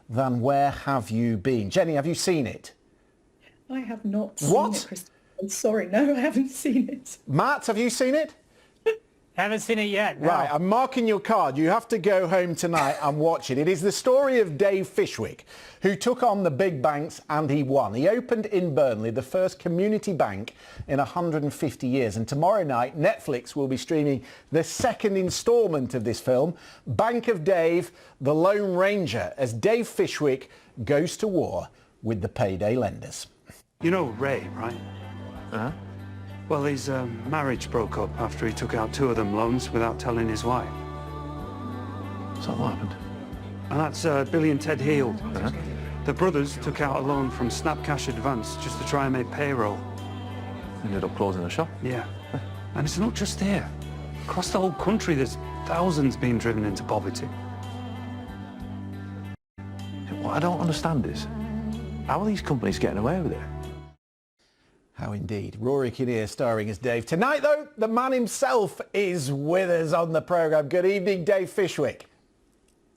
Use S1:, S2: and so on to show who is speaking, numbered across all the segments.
S1: than Where Have You Been? Jenny, have you seen it?
S2: I have not seen it, Christopher. I'm sorry, no, I haven't seen it.
S1: Matt, have you seen it?
S3: Haven't seen it yet. No.
S1: Right, I'm marking your card. You have to go home tonight and watch it. It is the story of Dave Fishwick, who took on the big banks and he won. He opened in Burnley the first community bank in 150 years. And tomorrow night, Netflix will be streaming the second instalment of this film, Bank of Dave, the Lone Ranger, as Dave Fishwick goes to war with the payday lenders.
S4: You know Ray, right?
S1: Uh-huh.
S4: Well, his marriage broke up after he took out 2 of them loans without telling his wife.
S5: So what happened?
S4: And that's Billy and Ted Heald.
S5: Uh-huh.
S4: The brothers took out a loan from Snap Cash Advance just to try and make payroll.
S5: Ended up closing the shop?
S4: Yeah. And it's not just here. Across the whole country, there's thousands being driven into poverty.
S5: What I don't understand is, how are these companies getting away with it?
S1: How indeed. Rory Kinnear starring as Dave. Tonight, though, the man himself is with us on the programme. Good evening, Dave Fishwick.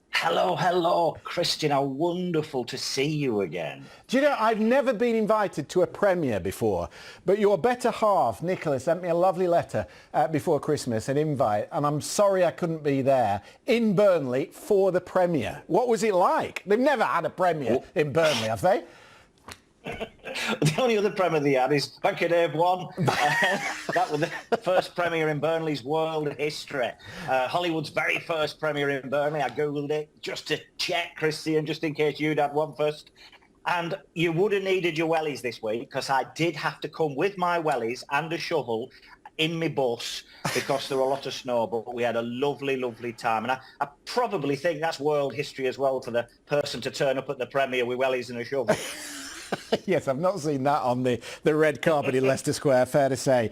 S6: Hello, hello, Christian. How wonderful to see you again.
S1: Do you know, I've never been invited to a premiere before, but your better half, Nicola, sent me a lovely letter before Christmas, an invite, and I'm sorry I couldn't be there in Burnley for the premiere. What was it like? They've never had a premiere in Burnley, have they?
S6: The only other premiere they had is Bank of Dave 1. That was the first premiere in Burnley's world history. Hollywood's very first premiere in Burnley. I googled it just to check, Christian, just in case you'd had one first. And you would have needed your wellies this week, because I did have to come with my wellies and a shovel in my bus because there were a lot of snow, but we had a lovely, lovely time. And I probably think that's world history as well, for the person to turn up at the premiere with wellies and a shovel.
S1: Yes, I've not seen that on the red carpet in Leicester Square, fair to say.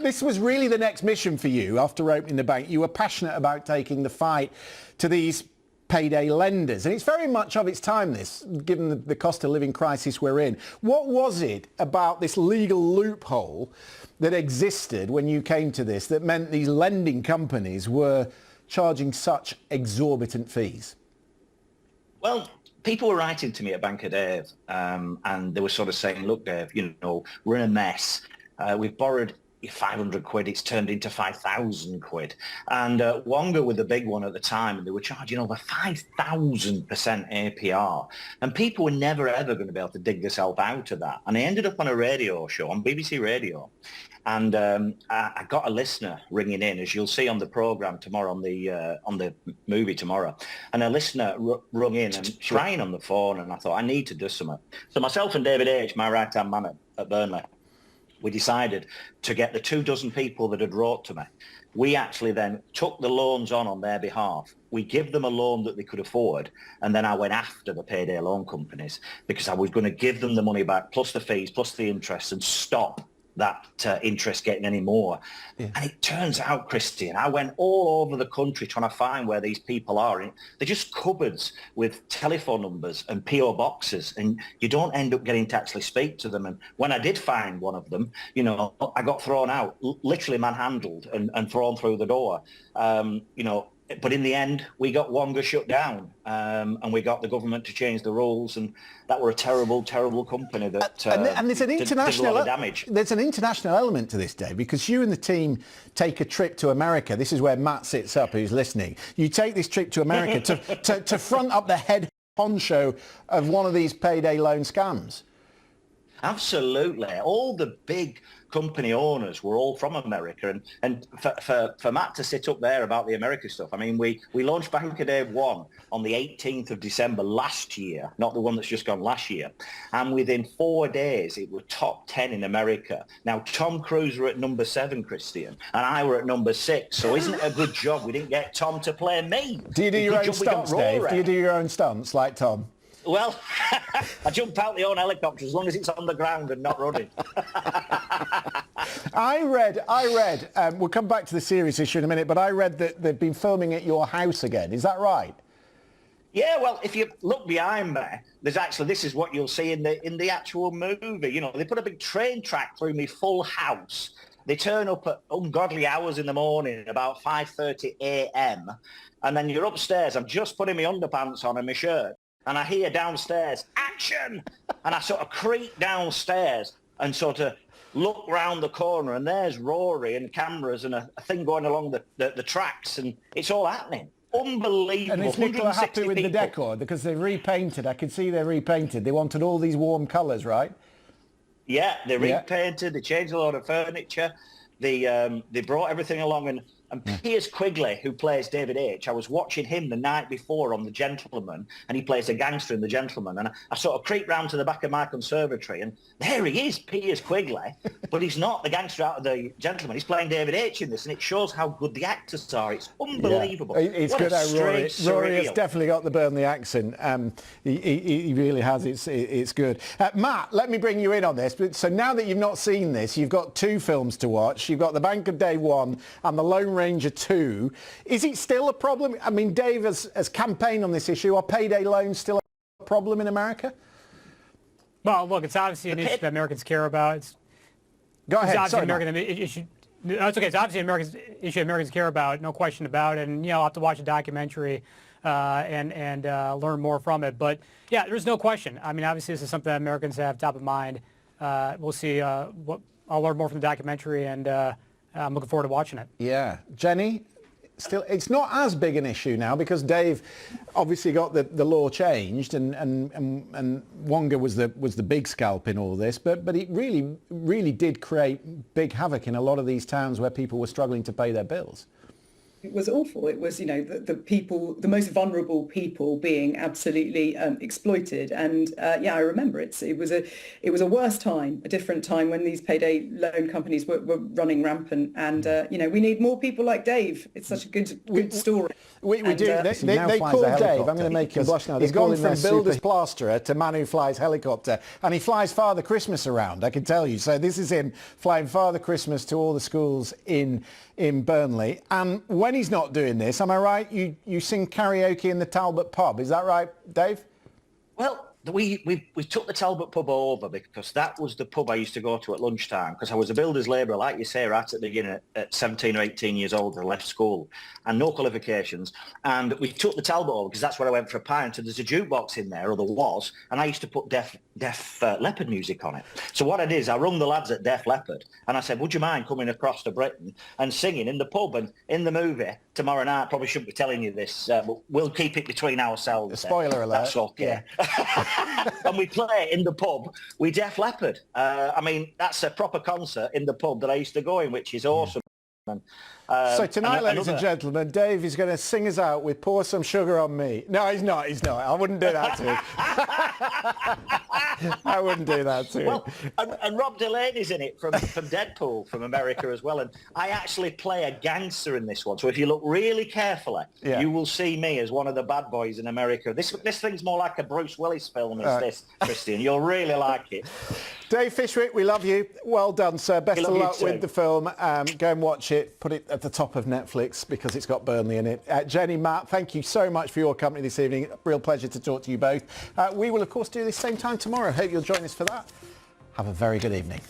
S1: This was really the next mission for you after opening the bank. You were passionate about taking the fight to these payday lenders. And it's very much of its time, this, given the cost of living crisis we're in. What was it about this legal loophole that existed when you came to this that meant these lending companies were charging such exorbitant fees?
S6: Well, people were writing to me at Bank of Dave, and they were sort of saying, look, Dave, you know, we're in a mess. We've borrowed 500 quid, it's turned into 5,000 quid. And Wonga were the big one at the time, and they were charging over 5,000% APR. And people were never, ever going to be able to dig themselves out of that. And I ended up on a radio show, on BBC Radio. And I got a listener ringing in, as you'll see on the programme tomorrow, on the movie tomorrow. And a listener rung in and crying on the phone, and I thought, I need to do something. So myself and David H., my right-hand man at Burnley, we decided to get the 24 people that had wrote to me. We actually then took the loans on their behalf. We give them a loan that they could afford, and then I went after the payday loan companies because I was going to give them the money back, plus the fees, plus the interest, and stop that interest getting any more. Yeah. And it turns out, Christian, I went all over the country trying to find where these people are. And they're just cupboards with telephone numbers and PO boxes, and you don't end up getting to actually speak to them. And when I did find one of them, you know, I got thrown out, literally manhandled and thrown through the door. You know, but in the end, we got Wonga shut down, and we got the government to change the rules, and that were a terrible, terrible company that
S1: and there's an international
S6: did a lot of damage.
S1: There's an international element to this, Dave, because you and the team take a trip to America. This is where Matt sits up, who's listening. You take this trip to America to front up the head honcho of one of these payday loan scams.
S6: Absolutely. All the big company owners were all from America. And for Matt to sit up there about the America stuff, I mean, we launched Bank of Dave 1 on the 18th of December last year, not the one that's just gone last year. And within 4 days, it was top 10 in America. Now, Tom Cruise were at number 7, Christian, and I were at number 6. So isn't it a good job we didn't get Tom to play me?
S1: Do you do your own stunts, Dave? Do you do your own stunts like Tom?
S6: Well, I jump out the own helicopter as long as it's on the ground and not running.
S1: I read, we'll come back to the serious issue in a minute, but I read that they've been filming at your house again. Is that right?
S6: Yeah, well, if you look behind me, there's actually, this is what you'll see in the actual movie. You know, they put a big train track through my full house. They turn up at ungodly hours in the morning, about 5:30 a.m. And then you're upstairs. I'm just putting my underpants on and my shirt. and I hear downstairs, action! And I sort of creep downstairs and sort of look round the corner, and there's Rory and cameras and a thing going along the tracks, and it's all happening. Unbelievable.
S1: And is Nicola happy with the
S6: people.
S1: decor? Because they've repainted. I can see they're repainted. They wanted all these warm colours, right?
S6: Yeah, they repainted, they changed a lot of furniture, they brought everything along, and Piers Quigley, who plays David H., I was watching him the night before on The Gentleman, and he plays a gangster in The Gentleman, and I sort of creeped round to the back of my conservatory, and there he is, Piers Quigley, but he's not the gangster out of The Gentleman, he's playing David H. in this, and it shows how good the actors are. It's unbelievable.
S1: Yeah. It's
S6: what
S1: good how Rory has
S6: surreal.
S1: definitely got the Burnley accent. He really has. It's good. Matt, let me bring you in on this. So now that you've not seen this, you've got two films to watch. You've got The Bank of Day 1 and The Lone Ranger 2. Is it still a problem? I mean, Dave has campaigned on this issue. Are payday loans still a problem in America?
S3: Well, look, it's obviously an issue that Americans care about.
S1: Go ahead.
S3: It's obviously American issue. No, it's okay. It's obviously an issue Americans care about, no question about it. And, I'll have to watch a documentary and learn more from it. But, yeah, there's no question. I mean, obviously, this is something that Americans have top of mind. We'll see. I'll learn more from the documentary, and I'm looking forward to watching it.
S1: Yeah. Jenny? Still, it's not as big an issue now because Dave obviously got the law changed, and Wonga was the big scalp in all this, but it really did create big havoc in a lot of these towns where people were struggling to pay their bills.
S2: It was awful. It was, the people, the most vulnerable people being absolutely exploited. And I remember it. It was a worse time, a different time when these payday loan companies were running rampant. And we need more people like Dave. It's such a good story.
S1: We do. They call Dave. I'm going to make him blush now. He's gone from builder's plasterer to man who flies helicopter, and he flies Father Christmas around, I can tell you. So this is him flying Father Christmas to all the schools in Burnley. And when he's not doing this, am I right, you sing karaoke in the Talbot pub. Is that right, Dave?
S6: Well, we took the Talbot pub over because that was the pub I used to go to at lunchtime, because I was a builder's labourer, like you say, right at the beginning, at 17 or 18 years old. I left school and no qualifications, and we took the Talbot over because that's where I went for a pint, and there's a jukebox in there, or there was, and I used to put Def Leppard music on it. So what I did is I rung the lads at Def Leppard and I said, would you mind coming across to Britain and singing in the pub and in the movie tomorrow night? Probably shouldn't be telling you this, but we'll keep it between ourselves.
S1: Spoiler alert.
S6: That's okay. Yeah. And we play in the pub with Def Leppard. I mean, that's a proper concert in the pub that I used to go in, which is awesome.
S1: So tonight, ladies and gentlemen, Dave is going to sing us out with Pour Some Sugar on Me. No, he's not. I wouldn't do that to him. I wouldn't do that to him.
S6: Well, and Rob Delaney's in it from Deadpool, from America as well. And I actually play a gangster in this one. So if you look really carefully, you will see me as one of the bad boys in America. This thing's more like a Bruce Willis film as this, Christian. You'll really like it.
S1: Dave Fishwick, we love you. Well done, sir. Best of luck with the film. Go and watch it. Put it at the top of Netflix because it's got Burnley in it. Jenny, Matt, thank you so much for your company this evening. Real pleasure to talk to you both. We will, of course, do this same time tomorrow. Hope you'll join us for that. Have a very good evening.